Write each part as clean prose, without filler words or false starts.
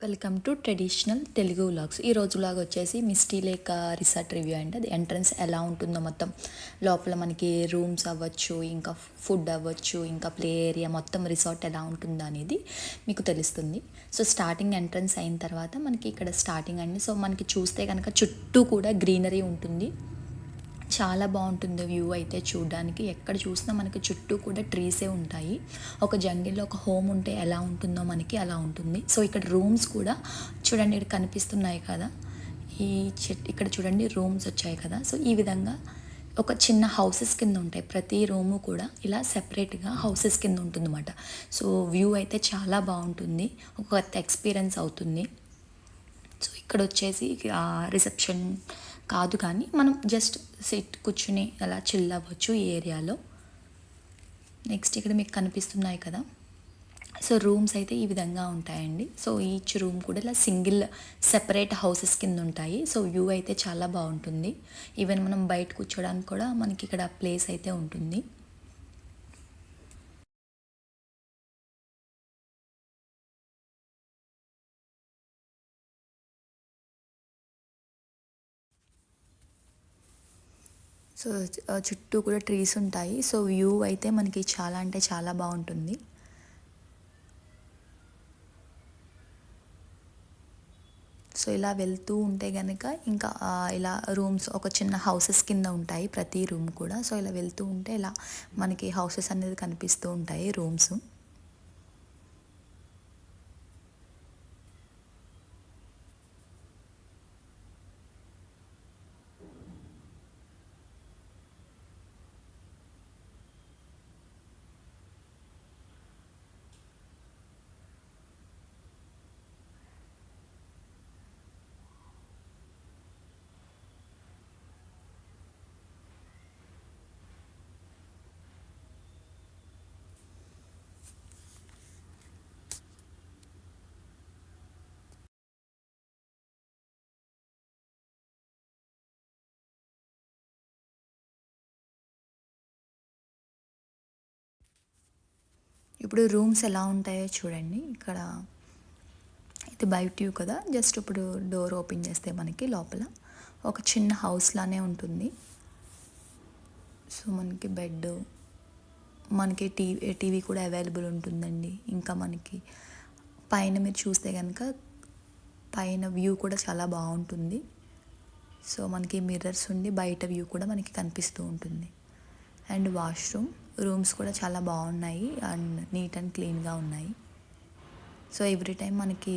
Welcome to traditional Telugu vlogs. ఈ రోజు vlog వచ్చేసి మిస్టీ లేక్ రిసార్ట్ రివ్యూ అండి. అది ఎంట్రన్స్ ఎలా ఉంటుందో మొత్తం లోపల మనకి రూమ్స్ అవ్వచ్చు, ఇంకా ఫుడ్ అవ్వచ్చు, ఇంకా ప్లే ఏరియా మొత్తం రిసార్ట్ ఎలా ఉంటుందో అనేది మీకు తెలుస్తుంది. సో స్టార్టింగ్ ఎంట్రన్స్ అయిన తర్వాత మనకి ఇక్కడ స్టార్టింగ్ అండి. సో మనకి చూస్తే కనుక చుట్టూ కూడా గ్రీనరీ ఉంటుంది. చాలా బాగుంటుంది వ్యూ అయితే చూడడానికి. ఎక్కడ చూసినా మనకి చుట్టూ కూడా ట్రీసే ఉంటాయి. ఒక జంగిల్లో ఒక హోమ్ ఉంటే ఎలా ఉంటుందో మనకి అలా ఉంటుంది. సో ఇక్కడ రూమ్స్ కూడా చూడండి, ఇక్కడ కనిపిస్తున్నాయి కదా, ఈ ఇక్కడ చూడండి రూమ్స్ వచ్చాయి కదా. సో ఈ విధంగా ఒక చిన్న హౌసెస్ కింద ఉంటాయి. ప్రతి రూము కూడా ఇలా సెపరేట్గా హౌసెస్ కింద ఉంటుందన్నమాట. సో వ్యూ అయితే చాలా బాగుంటుంది, ఒక కొత్త ఎక్స్పీరియన్స్ అవుతుంది. సో ఇక్కడ వచ్చేసి రిసెప్షన్ కాదు, కానీ మనం జస్ట్ కూర్చుని అలా చిల్ అవ్వచ్చు ఈ ఏరియాలో. నెక్స్ట్ ఇక్కడ మీకు కనిపిస్తున్నాయి కదా. సో రూమ్స్ అయితే ఈ విధంగా ఉంటాయండి. సో ఈచ్ రూమ్ కూడా ఇలా సింగిల్ సెపరేట్ హౌసెస్ కింద ఉంటాయి. సో వ్యూ అయితే చాలా బాగుంటుంది. ఈవెన్ మనం బయట కూర్చోడానికి కూడా మనకి ఇక్కడ ప్లేస్ అయితే ఉంటుంది. సో చుట్టూ కూడా ట్రీస్ ఉంటాయి. సో వ్యూ అయితే మనకి చాలా అంటే చాలా బాగుంటుంది. సో ఇలా వెళ్తూ ఉంటే కనుక ఇంకా ఇలా రూమ్స్ ఒక చిన్న హౌసెస్ కింద ఉంటాయి ప్రతి రూమ్ కూడా. సో ఇలా వెళ్తూ ఉంటే ఇలా మనకి హౌసెస్ అనేది కనిపిస్తూ ఉంటాయి, రూమ్స్. ఇప్పుడు రూమ్స్ ఎలా ఉంటాయో చూడండి. ఇక్కడ ఇది బయట వ్యూ కదా. జస్ట్ ఇప్పుడు డోర్ ఓపెన్ చేస్తే మనకి లోపల ఒక చిన్న హౌస్ లానే ఉంటుంది. సో మనకి బెడ్, మనకి టీవీ కూడా అవైలబుల్ ఉంటుందండి. ఇంకా మనకి పైన మీరు చూస్తే కనుక పైన వ్యూ కూడా చాలా బాగుంటుంది. సో మనకి మిర్రర్స్ ఉండి బయట వ్యూ కూడా మనకి కనిపిస్తూ ఉంటుంది. అండ్ వాష్రూమ్, రూమ్స్ కూడా చాలా బాగున్నాయి అండ్ నీట్ అండ్ క్లీన్గా ఉన్నాయి. సో ఎవ్రీ టైం మనకి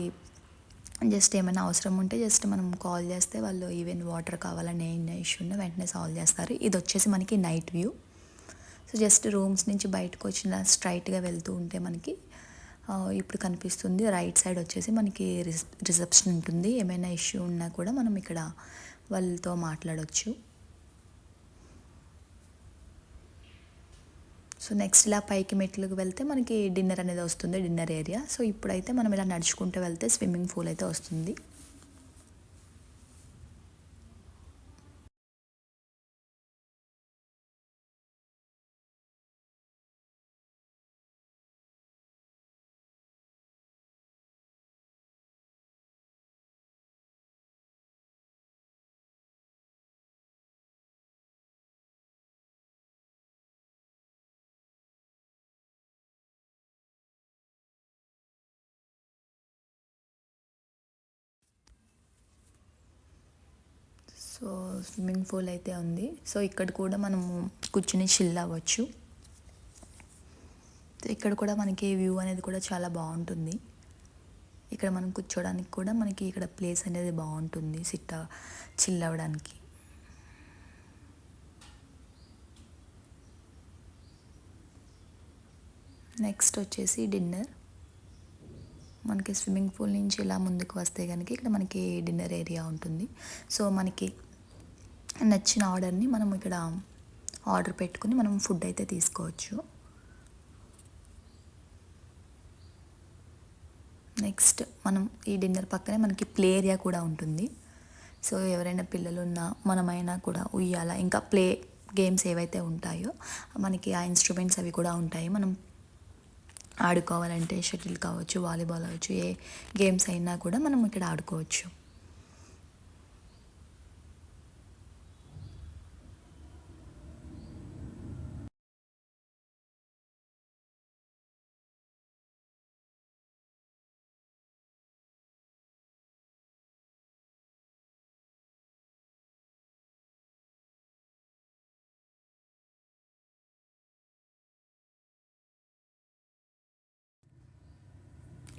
జస్ట్ ఏమైనా అవసరం ఉంటే జస్ట్ మనం కాల్ చేస్తే వాళ్ళు ఈవెన్ వాటర్ కావాలని ఏ ఇష్యూ ఉన్నా వెంటనే సాల్వ్ చేస్తారు. ఇది వచ్చేసి మనకి night view. So just rooms నుంచి బయటకు వచ్చిన స్ట్రైట్గా వెళ్తూ ఉంటే మనకి ఇప్పుడు కనిపిస్తుంది రైట్ సైడ్ వచ్చేసి మనకి రిసెప్షన్ ఉంటుంది. ఏమైనా ఇష్యూ ఉన్నా కూడా మనం ఇక్కడ వాళ్ళతో మాట్లాడవచ్చు. సో నెక్స్ట్ ఇలా పైకి మెట్లకు వెళ్తే మనకి డిన్నర్ అనేది వస్తుంది, డిన్నర్ ఏరియా. సో ఇప్పుడైతే మనం ఇలా నడుచుకుంటూ వెళ్తే స్విమ్మింగ్ పూల్ అయితే వస్తుంది. సో స్విమ్మింగ్ పూల్ అయితే ఉంది. సో ఇక్కడ కూడా మనము కూర్చుని చిల్ అవ్వచ్చు. ఇక్కడ కూడా మనకి వ్యూ అనేది కూడా చాలా బాగుంటుంది. ఇక్కడ మనం కూర్చోడానికి కూడా మనకి ఇక్కడ ప్లేస్ అనేది బాగుంటుంది, చిల్ అవ్వడానికి. నెక్స్ట్ వచ్చేసి డిన్నర్. మనకి స్విమ్మింగ్ పూల్ నుంచి ఇలా ముందుకు వస్తే కనుక ఇక్కడ మనకి డిన్నర్ ఏరియా ఉంటుంది. సో మనకి నచ్చిన ఆర్డర్ని మనం ఇక్కడ ఆర్డర్ పెట్టుకుని మనం ఫుడ్ అయితే తీసుకోవచ్చు. నెక్స్ట్ మనం ఈ డిన్నర్ పక్కనే మనకి ప్లే ఏరియా కూడా ఉంటుంది. సో ఎవరైనా పిల్లలు ఉన్నా మనమైనా కూడా ఉయ్యాల ఇంకా ప్లే గేమ్స్ ఏవైతే ఉంటాయో మనకి ఆ ఇన్స్ట్రుమెంట్స్ అవి కూడా ఉంటాయి. మనం ఆడుకోవాలంటే షటిల్ కావచ్చు, వాలీబాల్ అవ్వచ్చు, ఏ గేమ్స్ అయినా కూడా మనం ఇక్కడ ఆడుకోవచ్చు.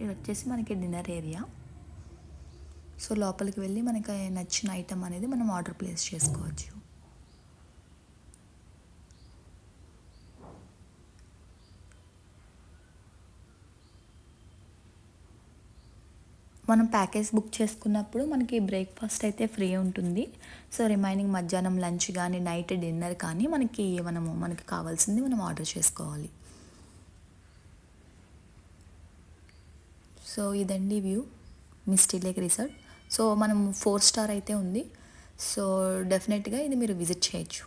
ఇది వచ్చేసి మనకి డిన్నర్ ఏరియా. సో లోపలికి వెళ్ళి మనకి నచ్చిన ఐటమ్ అనేది మనం ఆర్డర్ ప్లేస్ చేసుకోవచ్చు. మనం ప్యాకేజ్ బుక్ చేసుకున్నప్పుడు మనకి బ్రేక్ఫాస్ట్ అయితే ఫ్రీ ఉంటుంది. సో రిమైనింగ్ మధ్యాహ్నం లంచ్ కానీ నైట్ డిన్నర్ కానీ మనకి కావాల్సింది మనం ఆర్డర్ చేసుకోవాలి. సో ఇదండి view Misty lake resort. So మనం 4 స్టార్ అయితే ఉంది. సో డెఫినెట్గా ఇది మీరు విజిట్ చేయొచ్చు.